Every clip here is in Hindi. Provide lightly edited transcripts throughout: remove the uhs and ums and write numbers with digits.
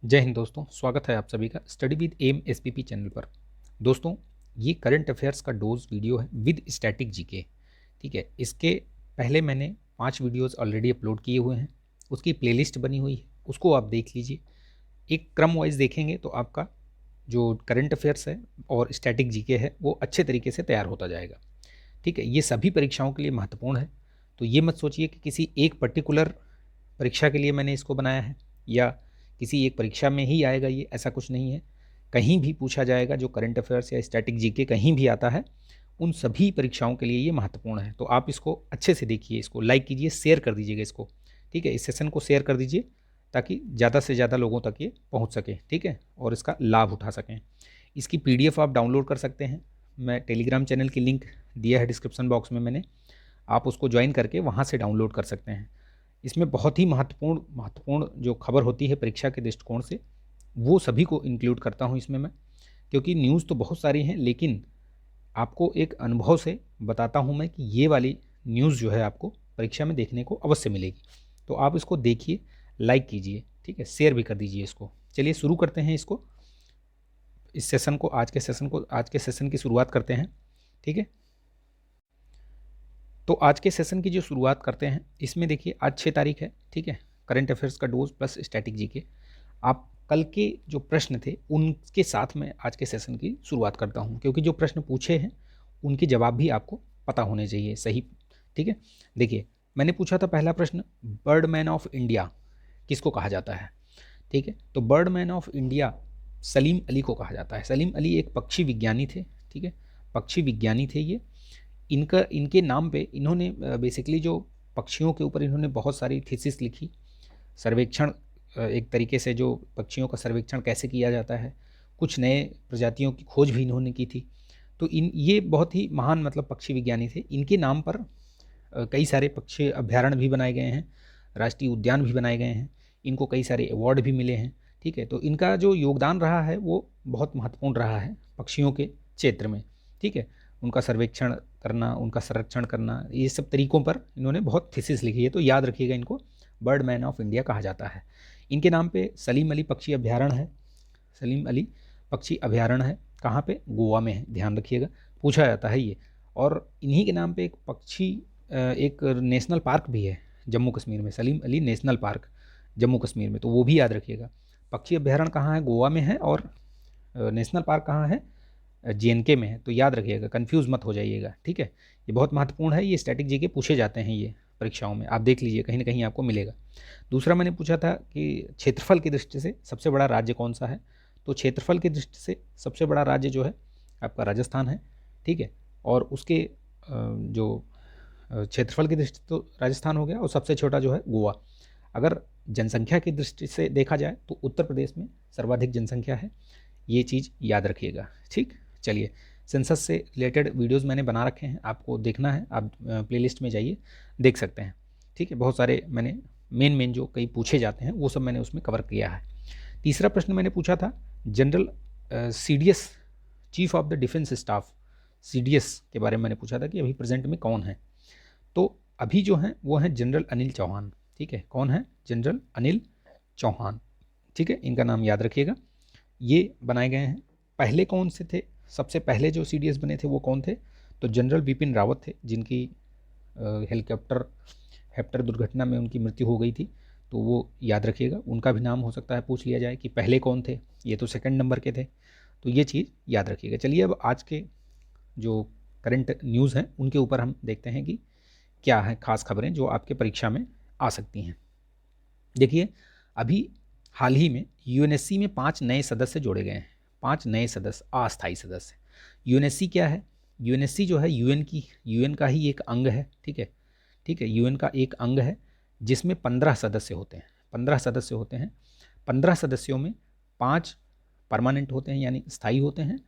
जय हिंद दोस्तों, स्वागत है आप सभी का study with M SPP channel पर। दोस्तों, ये करंट अफेयर्स का डोज वीडियो है विद स्टैटिक जीके। ठीक है, इसके पहले मैंने 5 वीडियोस ऑलरेडी अपलोड किए हुए हैं, उसकी प्लेलिस्ट बनी हुई है, उसको आप देख लीजिए। एक क्रम वाइज देखेंगे तो आपका जो करंट अफेयर्स है और स्टैटिक जीके है वो अच्छे तरीके से तैयार होता जाएगा। ठीक है, ये सभी परीक्षाओं के लिए महत्वपूर्ण है, तो ये मत सोचिए कि किसी एक पर्टिकुलर परीक्षा के लिए मैंने इसको बनाया है या किसी एक परीक्षा में ही आएगा, ये ऐसा कुछ नहीं है। कहीं भी पूछा जाएगा जो करंट अफेयर्स या स्टैटिक जीके कहीं भी आता है, उन सभी परीक्षाओं के लिए ये महत्वपूर्ण है। तो आप इसको अच्छे से देखिए, इसको लाइक कीजिए, शेयर कर दीजिएगा इसको। ठीक है, इस सेशन को शेयर कर दीजिए ताकि ज़्यादा से ज़्यादा लोगों तक ये पहुँच सके। ठीक है, और इसका लाभ उठा सकें। इसकी पीडीएफ आप डाउनलोड कर सकते हैं। मैं टेलीग्राम चैनल की लिंक दिया है डिस्क्रिप्शन बॉक्स में मैंने, आप उसको ज्वाइन करके वहाँ से डाउनलोड कर सकते हैं। इसमें बहुत ही महत्वपूर्ण जो खबर होती है परीक्षा के दृष्टिकोण से, वो सभी को इंक्लूड करता हूँ इसमें मैं, क्योंकि न्यूज़ तो बहुत सारी हैं, लेकिन आपको एक अनुभव से बताता हूँ मैं कि ये वाली न्यूज़ जो है आपको परीक्षा में देखने को अवश्य मिलेगी। तो आप इसको देखिए, लाइक कीजिए, ठीक है, शेयर भी कर दीजिए इसको। चलिए शुरू करते हैं इसको, इस सेशन को, आज के सेशन की शुरुआत करते हैं। ठीक है, तो आज के सेशन की जो शुरुआत करते हैं, इसमें देखिए आज 6 तारीख है। ठीक है, करंट अफेयर्स का डोज प्लस स्टैटिक जीके। आप कल के जो प्रश्न थे उनके साथ में आज के सेशन की शुरुआत करता हूं, क्योंकि जो प्रश्न पूछे हैं उनके जवाब भी आपको पता होने चाहिए सही। ठीक है, देखिए मैंने पूछा था पहला प्रश्न, बर्डमैन ऑफ इंडिया किसको कहा जाता है। ठीक है, तो Birdman of India Salim Ali को कहा जाता है। सलीम अली एक पक्षी विज्ञानी थे। ठीक है, पक्षी विज्ञानी थे ये। इनके नाम पे इन्होंने बेसिकली जो पक्षियों के ऊपर इन्होंने बहुत सारी थीसिस लिखी, सर्वेक्षण, एक तरीके से जो पक्षियों का सर्वेक्षण कैसे किया जाता है, कुछ नए प्रजातियों की खोज भी इन्होंने की थी। तो ये बहुत ही महान मतलब पक्षी विज्ञानी थे। इनके नाम पर कई सारे पक्षी अभ्यारण्य भी बनाए गए हैं, राष्ट्रीय उद्यान भी बनाए गए हैं, इनको कई सारे अवार्ड भी मिले हैं। ठीक है, तो इनका जो योगदान रहा है वो बहुत महत्वपूर्ण रहा है पक्षियों के क्षेत्र में। ठीक है, उनका सर्वेक्षण करना, उनका संरक्षण करना, ये सब तरीकों पर इन्होंने बहुत थीसिस लिखी है। तो याद रखिएगा, इनको बर्ड मैन ऑफ इंडिया कहा जाता है। इनके नाम पे सलीम अली पक्षी अभ्यारण्य है। सलीम अली पक्षी अभ्यारण्य है, कहाँ पे? गोवा में है, ध्यान रखिएगा, पूछा जाता है ये। और इन्हीं के नाम पे एक पक्षी एक नेशनल पार्क भी है जम्मू कश्मीर में, सलीम अली नेशनल पार्क जम्मू कश्मीर में, तो वो भी याद रखिएगा। पक्षी अभ्यारण्य कहाँ है? गोवा में है, और नेशनल पार्क कहाँ है? JNK में है। तो याद रखिएगा, कंफ्यूज मत हो जाइएगा। ठीक है, ये बहुत महत्वपूर्ण है, ये स्टैटिक जीके पूछे जाते हैं ये परीक्षाओं में, आप देख लीजिए कहीं ना कहीं आपको मिलेगा। दूसरा मैंने पूछा था कि क्षेत्रफल की दृष्टि से सबसे बड़ा राज्य कौन सा है। तो क्षेत्रफल की दृष्टि से सबसे बड़ा राज्य जो है आपका राजस्थान है। ठीक है, और उसके जो क्षेत्रफल की दृष्टि तो राजस्थान हो गया, और सबसे छोटा जो है गोवा। अगर जनसंख्या की दृष्टि से देखा जाए तो उत्तर प्रदेश में सर्वाधिक जनसंख्या है, ये चीज़ याद रखिएगा। ठीक, चलिए, सेंसस से रिलेटेड वीडियोस मैंने बना रखे हैं, आपको देखना है आप प्लेलिस्ट में जाइए, देख सकते हैं। ठीक है, बहुत सारे मैंने मेन जो कई पूछे जाते हैं वो सब मैंने उसमें कवर किया है। तीसरा प्रश्न मैंने पूछा था general CDS, chief of the defence staff, CDS के बारे में मैंने पूछा था कि अभी प्रेजेंट में कौन है। तो अभी जो हैं वो हैं जनरल अनिल चौहान। ठीक है, कौन है? जनरल अनिल चौहान। ठीक है, इनका नाम याद रखिएगा। ये बनाए गए हैं। पहले कौन से थे? सबसे पहले जो CDS बने थे वो कौन थे? तो जनरल बिपिन रावत थे, जिनकी हेलीकॉप्टर दुर्घटना में उनकी मृत्यु हो गई थी। तो वो याद रखिएगा, उनका भी नाम हो सकता है पूछ लिया जाए कि पहले कौन थे। ये तो सेकंड नंबर के थे, तो ये चीज़ याद रखिएगा। चलिए, अब आज के जो करंट न्यूज़ हैं उनके ऊपर हम देखते हैं कि क्या है खास खबरें जो आपके परीक्षा में आ सकती हैं। देखिए, अभी हाल ही में UNSC में 5 नए सदस्य जोड़े गए हैं। 5 नए सदस्य, अस्थायी सदस्य। UNSC क्या है? UNSC जो है UN का ही एक अंग है। ठीक है, ठीक है, UN का एक अंग है जिसमें 15 सदस्य होते हैं। 15 सदस्य होते हैं। 15 सदस्यों में 5 परमानेंट होते हैं यानी स्थायी होते हैं,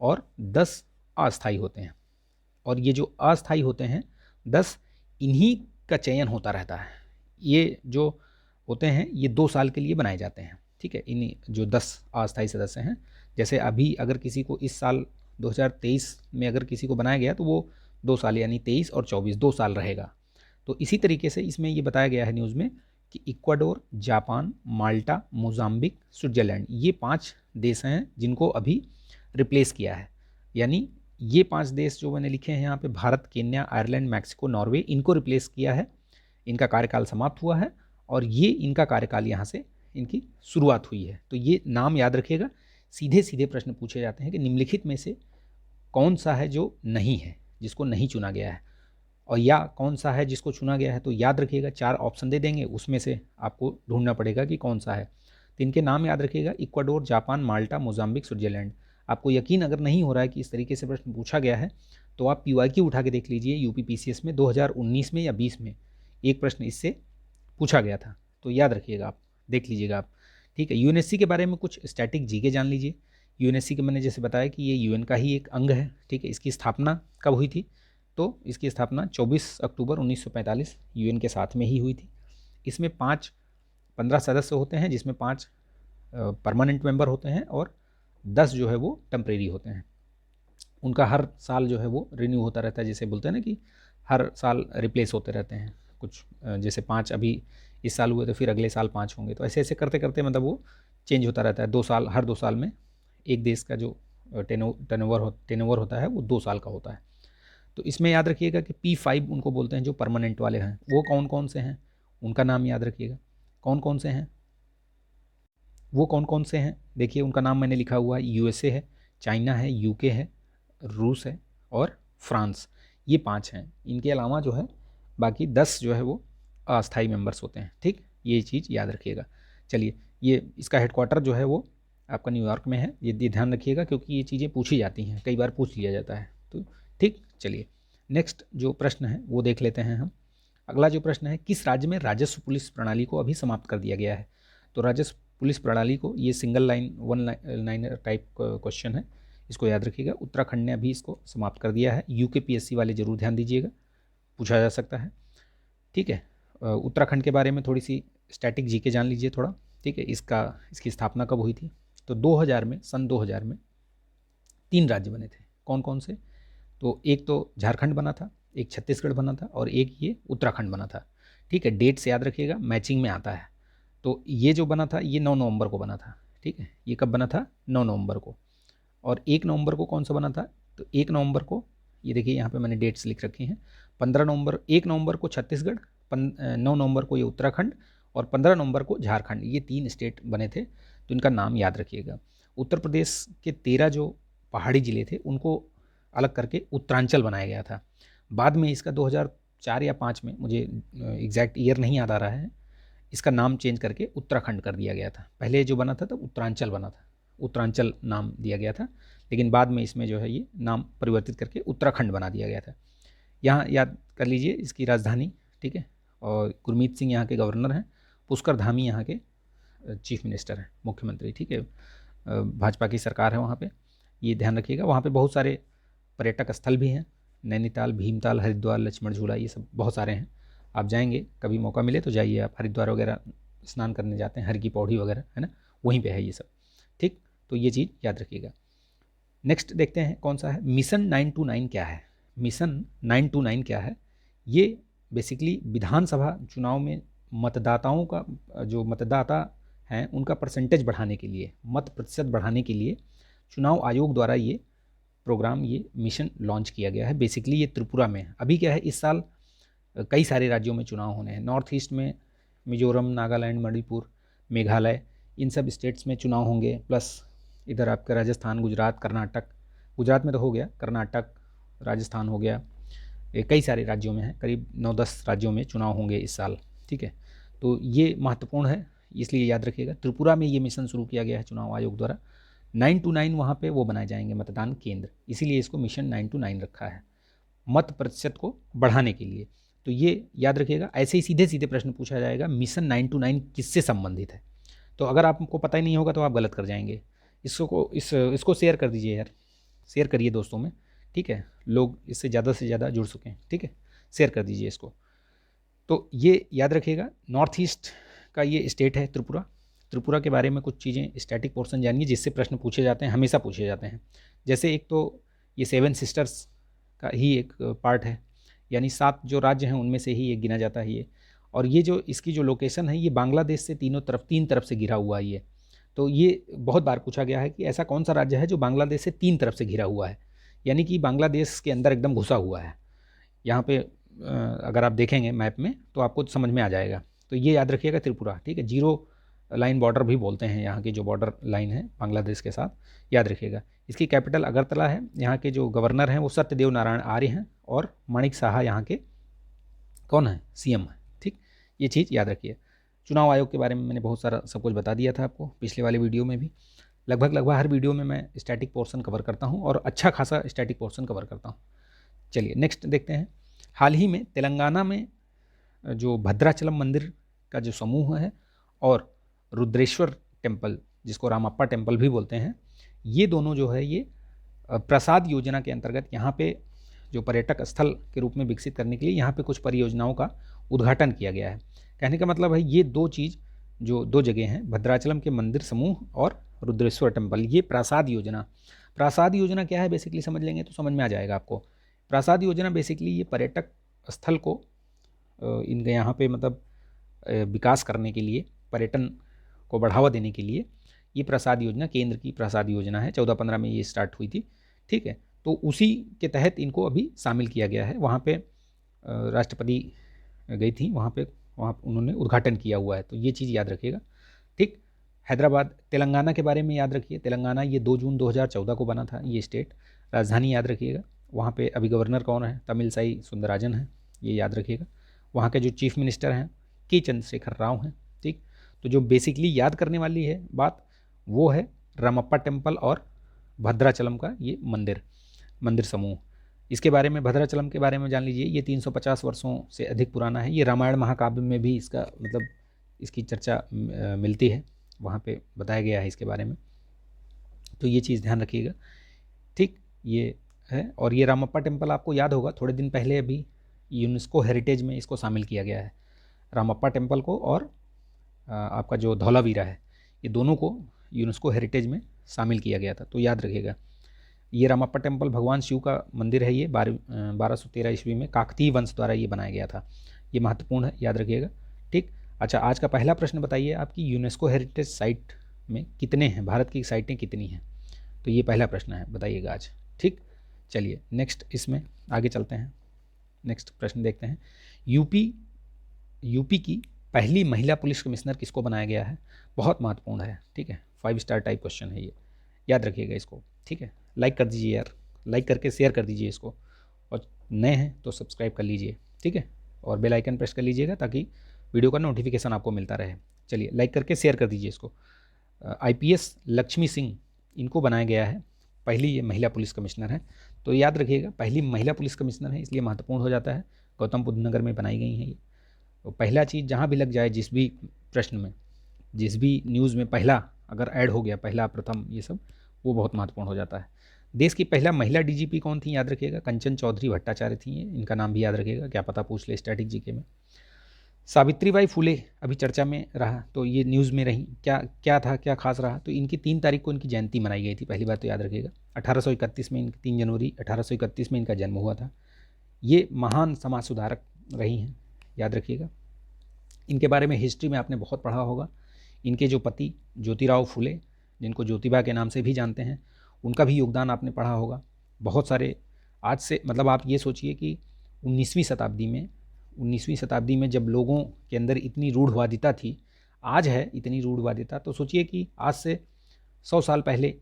और 10 अस्थायी होते हैं। और ये जो अस्थायी होते हैं 10, इन्हीं का चयन होता रहता है। ये जो होते हैं ये 2 साल के लिए बनाए जाते हैं। ठीक है, इन्हीं जो 10 अस्थायी सदस्य हैं, जैसे अभी अगर किसी को इस साल 2023 में अगर किसी को बनाया गया तो वो 2 साल यानी 23 और 24 2 साल रहेगा। तो इसी तरीके से इसमें ये बताया गया है न्यूज़ में कि इक्वाडोर, जापान, माल्टा, मोजाम्बिक, स्विट्ज़रलैंड, ये 5 देश हैं जिनको अभी रिप्लेस किया है। यानी ये 5 देश जो मैंने लिखे हैं यहाँ पे, Bharat, Kenya, Ireland, Mexico, Norway, इनको रिप्लेस किया है। इनका कार्यकाल समाप्त हुआ है और ये इनका कार्यकाल यहाँ से इनकी शुरुआत हुई है। तो ये नाम याद रखिएगा। सीधे सीधे प्रश्न पूछे जाते हैं कि निम्नलिखित में से कौन सा है जो नहीं है, जिसको नहीं चुना गया है, और या कौन सा है जिसको चुना गया है। तो याद रखिएगा 4 ऑप्शन दे देंगे, उसमें से आपको ढूंढना पड़ेगा कि कौन सा है। तो इनके नाम याद रखिएगा, इक्वाडोर, जापान, माल्टा, मोजाम्बिक, स्विट्ज़रलैंड। आपको यकीन अगर नहीं हो रहा है कि इस तरीके से प्रश्न पूछा गया है तो आप PYQ उठा के देख लीजिए। UPPCS में 2019 में या 20 में एक प्रश्न इससे पूछा गया था। तो याद रखिएगा, आप देख लीजिएगा आप, ठीक है। UNSC के बारे में कुछ स्टैटिक जीके जान लीजिए। UNSC के मैंने जैसे बताया कि ये UN का ही एक अंग है, ठीक है। इसकी स्थापना कब हुई थी? तो इसकी स्थापना 24 अक्टूबर 1945 UN के साथ में ही हुई थी। इसमें 15 सदस्य होते हैं, जिसमें 5 परमानेंट मेंबर होते हैं और 10 जो है वो टेम्परेरी होते हैं। उनका हर साल जो है वो रिन्यू होता रहता है, जैसे बोलते हैं ना कि हर साल रिप्लेस होते रहते हैं कुछ। जैसे 5 अभी इस साल हुए तो फिर अगले साल 5 होंगे, तो ऐसे ऐसे करते करते मतलब वो चेंज होता रहता है। 2 साल, हर 2 साल में एक देश का जो टेनओवर होता है वो 2 साल का होता है। तो इसमें याद रखिएगा कि P5 उनको बोलते हैं जो परमानेंट वाले हैं। वो कौन कौन से हैं, उनका नाम याद रखिएगा। कौन कौन से हैं वो, कौन कौन से हैं, देखिए उनका नाम मैंने लिखा हुआ है। USA है, चाइना है, UK है, रूस है और फ्रांस। ये 5 हैं। इनके अलावा जो है बाकी 10 जो है वो अस्थायी मेंबर्स होते हैं, ठीक। ये चीज़ याद रखिएगा। चलिए, ये इसका हेडक्वार्टर जो है वो आपका न्यूयॉर्क में है। ये ध्यान रखिएगा क्योंकि ये चीज़ें पूछी जाती हैं, कई बार पूछ लिया जाता है, तो ठीक। चलिए, नेक्स्ट जो प्रश्न है वो देख लेते हैं हम। अगला जो प्रश्न है, किस राज्य में राजस्व पुलिस प्रणाली को अभी समाप्त कर दिया गया है? तो राजस्व पुलिस प्रणाली को, ये single line, 1 liner type question है, इसको याद रखिएगा। उत्तराखंड ने अभी इसको समाप्त कर दिया है। UKPSC वाले जरूर ध्यान दीजिएगा, पूछा जा सकता है, ठीक है। उत्तराखंड के बारे में थोड़ी सी स्टैटिक जीके जान लीजिए थोड़ा, ठीक है। इसकी स्थापना कब हुई थी? तो 2000 में, सन 2000 में 3 राज्य बने थे। कौन कौन से? तो एक तो झारखंड बना था, एक छत्तीसगढ़ बना था और एक ये उत्तराखंड बना था, ठीक है। डेट्स याद रखिएगा, मैचिंग में आता है। तो ये जो बना था ये 9 नवंबर को बना था, ठीक है। ये कब बना था? 9 नवंबर को। और 1 नवंबर को कौन सा बना था? तो 1 नवंबर को, ये देखिए यहाँ पे मैंने डेट्स लिख रखी हैं। 15 नवंबर, 1 नवंबर को छत्तीसगढ़, 9 नवंबर को ये उत्तराखंड और 15 नवंबर को झारखंड। ये 3 स्टेट बने थे, तो इनका नाम याद रखिएगा। उत्तर प्रदेश के 13 जो पहाड़ी ज़िले थे उनको अलग करके उत्तरांचल बनाया गया था। बाद में इसका 2004 या 5 में, मुझे एग्जैक्ट ईयर नहीं याद आ रहा है, इसका नाम चेंज करके उत्तराखंड कर दिया गया था। पहले जो बना था तो उत्तरांचल बना था, उत्तरांचल नाम दिया गया था, लेकिन बाद में इसमें जो है ये नाम परिवर्तित करके उत्तराखंड बना दिया गया था। यहाँ याद कर लीजिए इसकी राजधानी, ठीक है। और गुरमीत सिंह यहाँ के गवर्नर हैं, पुष्कर धामी यहाँ के चीफ मिनिस्टर हैं, मुख्यमंत्री, ठीक है। भाजपा की सरकार है वहाँ पे, ये ध्यान रखिएगा। वहाँ पे बहुत सारे पर्यटक स्थल भी हैं, नैनीताल, भीमताल, हरिद्वार, लक्ष्मण झूला, ये सब बहुत सारे हैं। आप जाएंगे, कभी मौका मिले तो जाइए आप। हरिद्वार वगैरह स्नान करने जाते हैं, हर की पौड़ी वगैरह, है ना, वहीं पे है ये सब, ठीक। तो ये चीज़ याद रखिएगा। नेक्स्ट देखते हैं कौन सा है। मिशन 929 क्या है? मिशन 929 क्या है? ये बेसिकली विधानसभा चुनाव में मतदाताओं का, जो मतदाता हैं उनका परसेंटेज बढ़ाने के लिए, मत प्रतिशत बढ़ाने के लिए चुनाव आयोग द्वारा ये प्रोग्राम, ये मिशन लॉन्च किया गया है। बेसिकली ये त्रिपुरा में है। अभी क्या है, इस साल कई सारे राज्यों में चुनाव होने हैं। नॉर्थ ईस्ट में मिजोरम, नागालैंड, मणिपुर, मेघालय, इन सब स्टेट्स में चुनाव होंगे। प्लस इधर आपका राजस्थान, गुजरात, कर्नाटक, गुजरात में तो हो गया, कर्नाटक, राजस्थान हो गया, कई सारे राज्यों में है, करीब 9-10 राज्यों में चुनाव होंगे इस साल, ठीक है। तो ये महत्वपूर्ण है, इसलिए याद रखिएगा। त्रिपुरा में ये मिशन शुरू किया गया है चुनाव आयोग द्वारा। 929 वहाँ पे वो बनाए जाएंगे मतदान केंद्र, इसीलिए इसको मिशन 929 रखा है, मत प्रतिशत को बढ़ाने के लिए। तो ये याद रखिएगा। ऐसे ही सीधे सीधे प्रश्न पूछा जाएगा, मिशन 929 किससे संबंधित है? तो अगर आपको पता ही नहीं होगा तो आप गलत कर जाएंगे। इसको शेयर कर दीजिए यार, शेयर करिए दोस्तों में, ठीक है। लोग इससे ज़्यादा से ज़्यादा जुड़ सकें, ठीक है। शेयर कर दीजिए इसको। तो ये याद रखिएगा, नॉर्थ ईस्ट का ये स्टेट है त्रिपुरा। त्रिपुरा के बारे में कुछ चीज़ें, स्टैटिक पोर्शन जानिए जिससे प्रश्न पूछे जाते हैं, हमेशा पूछे जाते हैं। जैसे एक तो ये 7 सिस्टर्स का ही एक पार्ट है, यानी 7 जो राज्य हैं उनमें से ही एक गिना जाता है ये। और ये जो इसकी जो लोकेशन है ये बांग्लादेश से तीन तरफ से घिरा हुआ है ये। तो ये बहुत बार पूछा गया है कि ऐसा कौन सा राज्य है जो बांग्लादेश से 3 तरफ से घिरा हुआ है, यानी कि बांग्लादेश के अंदर एकदम घुसा हुआ है। यहाँ पे अगर आप देखेंगे मैप में तो आपको समझ में आ जाएगा। तो ये याद रखिएगा त्रिपुरा, ठीक है। जीरो लाइन बॉर्डर भी बोलते हैं यहाँ की जो बॉर्डर लाइन है बांग्लादेश के साथ, याद रखिएगा। इसकी कैपिटल अगरतला है। यहाँ के जो गवर्नर हैं वो सत्यदेव नारायण आर्य हैं और माणिक साहा यहाँ के कौन है, सीएम है, ठीक। ये चीज़ याद रखिए। चुनाव आयोग के बारे में मैंने बहुत सारा सब कुछ बता दिया था आपको पिछले वाले वीडियो में भी। लगभग हर वीडियो में मैं स्टैटिक पोर्शन कवर करता हूँ और अच्छा खासा स्टैटिक पोर्शन कवर करता हूँ। चलिए नेक्स्ट देखते हैं। हाल ही में तेलंगाना में जो भद्राचलम मंदिर का जो समूह है और रुद्रेश्वर टेम्पल जिसको रामप्पा टेम्पल भी बोलते हैं, ये दोनों जो है ये प्रसाद योजना के अंतर्गत यहाँ पे जो पर्यटक स्थल के रूप में विकसित करने के लिए यहाँ पे कुछ परियोजनाओं का उद्घाटन किया गया है। कहने का मतलब है ये दो चीज़ जो दो जगह हैं, भद्राचलम के मंदिर समूह और रुद्रेश्वर टेम्पल, ये प्रसाद योजना क्या है बेसिकली समझ लेंगे तो समझ में आ जाएगा आपको। प्रसाद योजना बेसिकली ये पर्यटक स्थल को इनके यहाँ पे मतलब विकास करने के लिए, पर्यटन को बढ़ावा देने के लिए ये प्रसाद योजना केंद्र की प्रसाद योजना है। 14-15 में ये स्टार्ट हुई थी, ठीक है। तो उसी के तहत इनको अभी शामिल किया गया है। वहाँ पे राष्ट्रपति गई थी, वहाँ उन्होंने उद्घाटन किया हुआ है। तो ये चीज़ याद रखिएगा, ठीक। हैदराबाद, तेलंगाना के बारे में याद रखिए। तेलंगाना ये 2 जून 2014 को बना था ये स्टेट। राजधानी याद रखिएगा। वहाँ पे अभी गवर्नर कौन है, तमिलसाई सुंदरराजन है, ये याद रखिएगा। वहाँ के जो चीफ मिनिस्टर हैं के चंद्रशेखर राव हैं, ठीक। तो जो बेसिकली याद करने वाली है बात वो है रामप्पा टेम्पल और भद्राचलम का ये मंदिर समूह। इसके बारे में, भद्राचलम के बारे में जान लीजिए। ये 350 वर्षों से अधिक पुराना है। ये रामायण महाकाव्य में भी इसका मतलब इसकी चर्चा मिलती है, वहाँ पे बताया गया है इसके बारे में। तो ये चीज़ ध्यान रखिएगा, ठीक। ये है। और ये रामप्पा टेम्पल आपको याद होगा थोड़े दिन पहले अभी यूनेस्को हेरिटेज में इसको शामिल किया गया है। रामप्पा टेम्पल को और आपका जो धौलावीरा है, ये दोनों को यूनेस्को हेरिटेज में शामिल किया गया था। तो याद रखिएगा। ये रामप्पा टेम्पल भगवान शिव का मंदिर है। ये 1213 ईस्वी में काकतीय वंश द्वारा ये बनाया गया था। ये महत्वपूर्ण है, याद रखिएगा, ठीक। अच्छा, आज का पहला प्रश्न बताइए, आपकी यूनेस्को हेरिटेज साइट में कितने हैं, भारत की साइटें कितनी हैं? तो ये पहला प्रश्न है, बताइएगा आज, ठीक। चलिए नेक्स्ट इसमें आगे चलते हैं। नेक्स्ट प्रश्न देखते हैं। यूपी की पहली महिला पुलिस कमिश्नर किसको बनाया गया है? बहुत महत्वपूर्ण है, ठीक है। 5 स्टार टाइप क्वेश्चन है ये, याद रखिएगा इसको, ठीक है। लाइक कर दीजिए यार, लाइक करके शेयर कर दीजिए इसको, और नए हैं तो सब्सक्राइब कर लीजिए, ठीक है। और बेल आइकन प्रेस कर लीजिएगा ताकि वीडियो का नोटिफिकेशन आपको मिलता रहे। चलिए लाइक करके शेयर कर दीजिए इसको। IPS लक्ष्मी सिंह, इनको बनाया गया है, पहली ये महिला पुलिस कमिश्नर है। तो याद रखिएगा, पहली महिला पुलिस कमिश्नर है, इसलिए महत्वपूर्ण हो जाता है। गौतम बुद्ध नगर में बनाई गई हैं ये। तो पहला चीज़ जहाँ भी लग जाए, जिस भी प्रश्न में, जिस भी न्यूज़ में पहला अगर ऐड हो गया, पहला, प्रथम, ये सब, वो बहुत महत्वपूर्ण हो जाता है। देश की पहला महिला DGP कौन थी? याद रखिएगा, कंचन चौधरी भट्टाचार्य थी ये। इनका नाम भी याद रखिएगा, क्या पता पूछ ले स्टैटिक जीके में। सावित्रीबाई फुले अभी चर्चा में रहा, तो ये न्यूज़ में रही, क्या खास रहा? तो इनकी 3 तारीख को इनकी जयंती मनाई गई थी, पहली बात तो याद रखिएगा। 1831 में, 3 जनवरी 1831 में इनका जन्म हुआ था। ये महान समाज सुधारक रही हैं, याद रखिएगा। इनके बारे में हिस्ट्री में आपने बहुत पढ़ा होगा। इनके जो पति ज्योतिराव फुले, जिनको ज्योतिबा के नाम से भी जानते हैं, उनका भी योगदान आपने पढ़ा होगा। बहुत सारे, आज से मतलब आप ये सोचिए कि 19वीं शताब्दी में जब लोगों के अंदर इतनी रूढ़वादिता थी, आज है इतनी रूढ़वादिता, तो सोचिए कि आज से 100 साल पहले,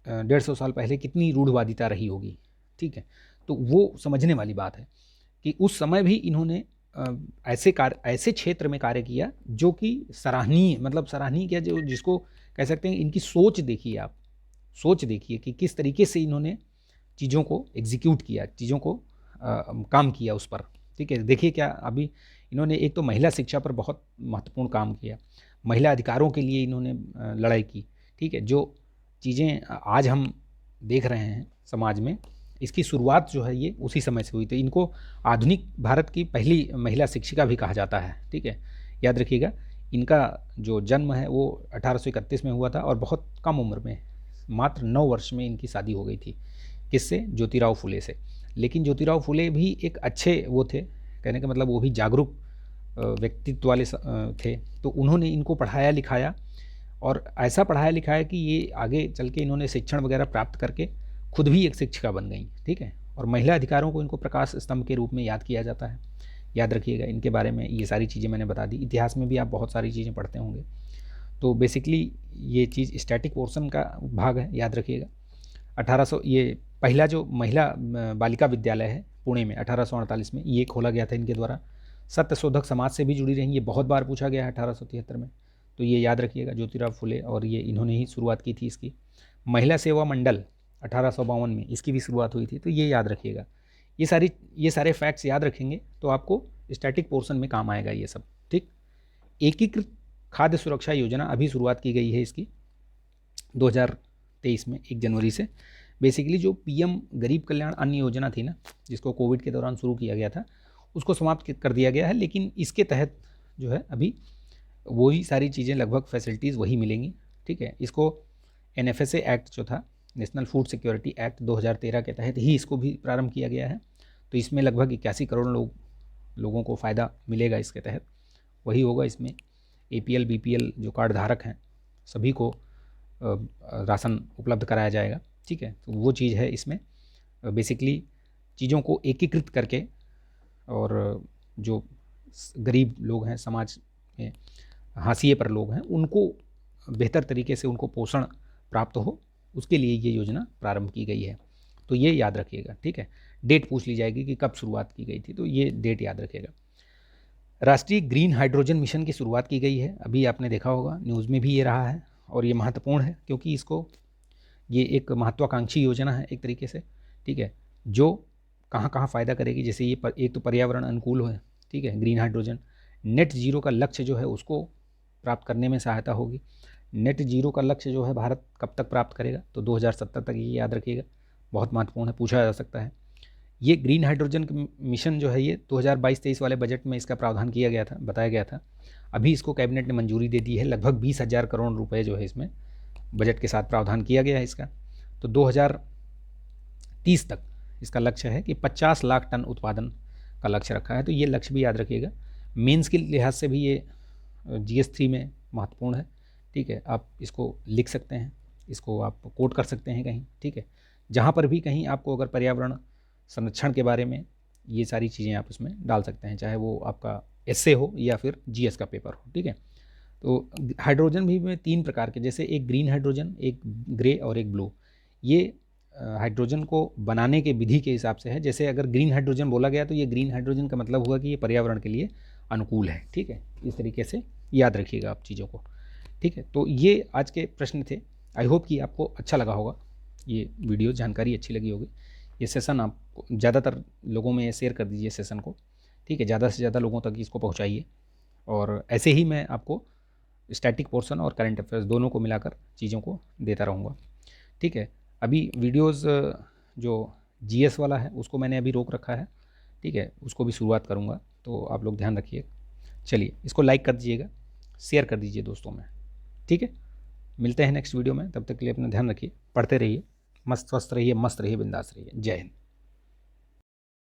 150 साल पहले कितनी रूढ़वादिता रही होगी, ठीक है। तो वो समझने वाली बात है कि उस समय भी इन्होंने ऐसे क्षेत्र में कार्य किया जो कि सराहनीय, मतलब सराहनीय क्या, जो जिसको कह सकते हैं, इनकी सोच देखिए आप, सोच देखिए कि किस तरीके से इन्होंने चीज़ों को एग्जीक्यूट किया, चीज़ों को काम किया उस पर, ठीक है। देखिए क्या अभी इन्होंने एक तो महिला शिक्षा पर बहुत महत्वपूर्ण काम किया, महिला अधिकारों के लिए इन्होंने लड़ाई की, ठीक है। जो चीज़ें आज हम देख रहे हैं समाज में, इसकी शुरुआत जो है ये उसी समय से हुई। तो इनको आधुनिक भारत की पहली महिला शिक्षिका भी कहा जाता है, ठीक है, याद रखिएगा। इनका जो जन्म है वो 1831 में हुआ था और बहुत कम उम्र में, मात्र 9 वर्ष में इनकी शादी हो गई थी। किससे? ज्योतिराव फुले से। लेकिन ज्योतिराव फुले भी एक अच्छे वो थे, कहने का मतलब वो भी जागरूक व्यक्तित्व वाले थे, तो उन्होंने इनको पढ़ाया लिखाया और ऐसा पढ़ाया लिखाया कि ये आगे चल के इन्होंने शिक्षण वगैरह प्राप्त करके खुद भी एक शिक्षिका बन गई, ठीक है। और महिला अधिकारों को इनको प्रकाश स्तंभ के रूप में याद किया जाता है। याद रखिएगा, इनके बारे में ये सारी चीज़ें मैंने बता दी। इतिहास में भी आप बहुत सारी चीज़ें पढ़ते होंगे, तो बेसिकली ये चीज़ स्टैटिक पोर्शन का भाग है, याद रखिएगा। 1800 ये पहला जो महिला बालिका विद्यालय है पुणे में 1848 में, ये खोला गया था इनके द्वारा। सत्यशोधक समाज से भी जुड़ी रही, ये बहुत बार पूछा गया है 1873 में, तो ये याद रखिएगा। ज्योतिराव फुले, और ये इन्होंने ही शुरुआत की थी इसकी। महिला सेवा मंडल 1852 में इसकी भी शुरुआत हुई थी, तो ये याद रखिएगा। ये सारे फैक्ट्स याद रखेंगे तो आपको स्टैटिक पोर्शन में काम आएगा ये सब, ठीक। एकीकृत खाद्य सुरक्षा योजना अभी शुरुआत की गई है इसकी 2023 में 1 जनवरी से। बेसिकली जो पीएम गरीब कल्याण अन्न योजना थी ना, जिसको कोविड के दौरान शुरू किया गया था, उसको समाप्त कर दिया गया है, लेकिन इसके तहत जो है अभी वही सारी चीज़ें, लगभग फैसिलिटीज़ वही मिलेंगी, ठीक है। इसको NFSA एक्ट जो था, नेशनल फूड सिक्योरिटी एक्ट 2013 के तहत ही इसको भी प्रारंभ किया गया है। तो इसमें लगभग 81 करोड़ लोगों को फ़ायदा मिलेगा इसके तहत। वही होगा इसमें APL BPL जो कार्ड धारक हैं सभी को राशन उपलब्ध कराया जाएगा, ठीक है। तो वो चीज़ है इसमें। बेसिकली चीज़ों को एकीकृत करके, और जो गरीब लोग हैं समाज में, हाशिए पर लोग हैं, उनको बेहतर तरीके से उनको पोषण प्राप्त हो, उसके लिए ये योजना प्रारंभ की गई है। तो ये याद रखिएगा, ठीक है। डेट पूछ ली जाएगी कि कब शुरुआत की गई थी, तो ये डेट याद रखिएगा। राष्ट्रीय ग्रीन हाइड्रोजन मिशन की शुरुआत की गई है, अभी आपने देखा होगा न्यूज़ में भी ये रहा है, और ये महत्वपूर्ण है क्योंकि ये एक महत्वाकांक्षी योजना है एक तरीके से, ठीक है, जो कहाँ कहाँ फ़ायदा करेगी। जैसे ये एक तो पर्यावरण अनुकूल है, ठीक है, ग्रीन हाइड्रोजन। नेट जीरो का लक्ष्य जो है उसको प्राप्त करने में सहायता होगी। नेट जीरो का लक्ष्य जो है भारत कब तक प्राप्त करेगा, तो 2070 तक, ये याद रखिएगा, बहुत महत्वपूर्ण है, पूछा जा सकता है। ये ग्रीन हाइड्रोजन मिशन जो है ये 2022-23 वाले बजट में इसका प्रावधान किया गया था, बताया गया था। अभी इसको कैबिनेट ने मंजूरी दे दी है, लगभग 20,000 करोड़ रुपए जो है इसमें बजट के साथ प्रावधान किया गया है इसका। तो 2030 तक इसका लक्ष्य है कि 50 लाख टन उत्पादन का लक्ष्य रखा है, तो ये लक्ष्य भी याद रखिएगा। मेंस के लिहाज से भी ये GS3 में महत्वपूर्ण है, ठीक है। आप इसको लिख सकते हैं, इसको आप कोट कर सकते हैं कहीं, ठीक है। जहाँ पर भी कहीं आपको अगर पर्यावरण संरक्षण के बारे में ये सारी चीज़ें आप उसमें डाल सकते हैं, चाहे वो आपका एस्से हो या फिर GS का पेपर हो, ठीक है। तो हाइड्रोजन भी में 3 प्रकार के, जैसे एक ग्रीन हाइड्रोजन, एक ग्रे और एक ब्लू। ये हाइड्रोजन को बनाने के विधि के हिसाब से है। जैसे अगर ग्रीन हाइड्रोजन बोला गया तो ये ग्रीन हाइड्रोजन का मतलब हुआ कि ये पर्यावरण के लिए अनुकूल है, ठीक है। इस तरीके से याद रखिएगा आप चीज़ों को, ठीक है। तो ये आज के प्रश्न थे। आई होप कि आपको अच्छा लगा होगा, ये वीडियो जानकारी अच्छी लगी होगी। ये सेशन आपको ज़्यादातर लोगों में शेयर कर दीजिए सेशन को, ठीक है। ज़्यादा से ज़्यादा लोगों तक इसको पहुँचाइए, और ऐसे ही मैं आपको स्टैटिक पोर्शन और करंट अफेयर्स दोनों को मिलाकर चीज़ों को देता रहूँगा, ठीक है। अभी वीडियोस जो GS वाला है उसको मैंने अभी रोक रखा है, ठीक है, उसको भी शुरुआत करूँगा, तो आप लोग ध्यान रखिए। चलिए, इसको लाइक कर दीजिएगा, शेयर कर दीजिए दोस्तों में, ठीक है। मिलते हैं नेक्स्ट वीडियो में, तब तक के लिए अपना ध्यान रखिए, पढ़ते रहिए, मस्त स्वस्थ रहिए, मस्त रहिए, बिंदास रहिए। जय हिंद।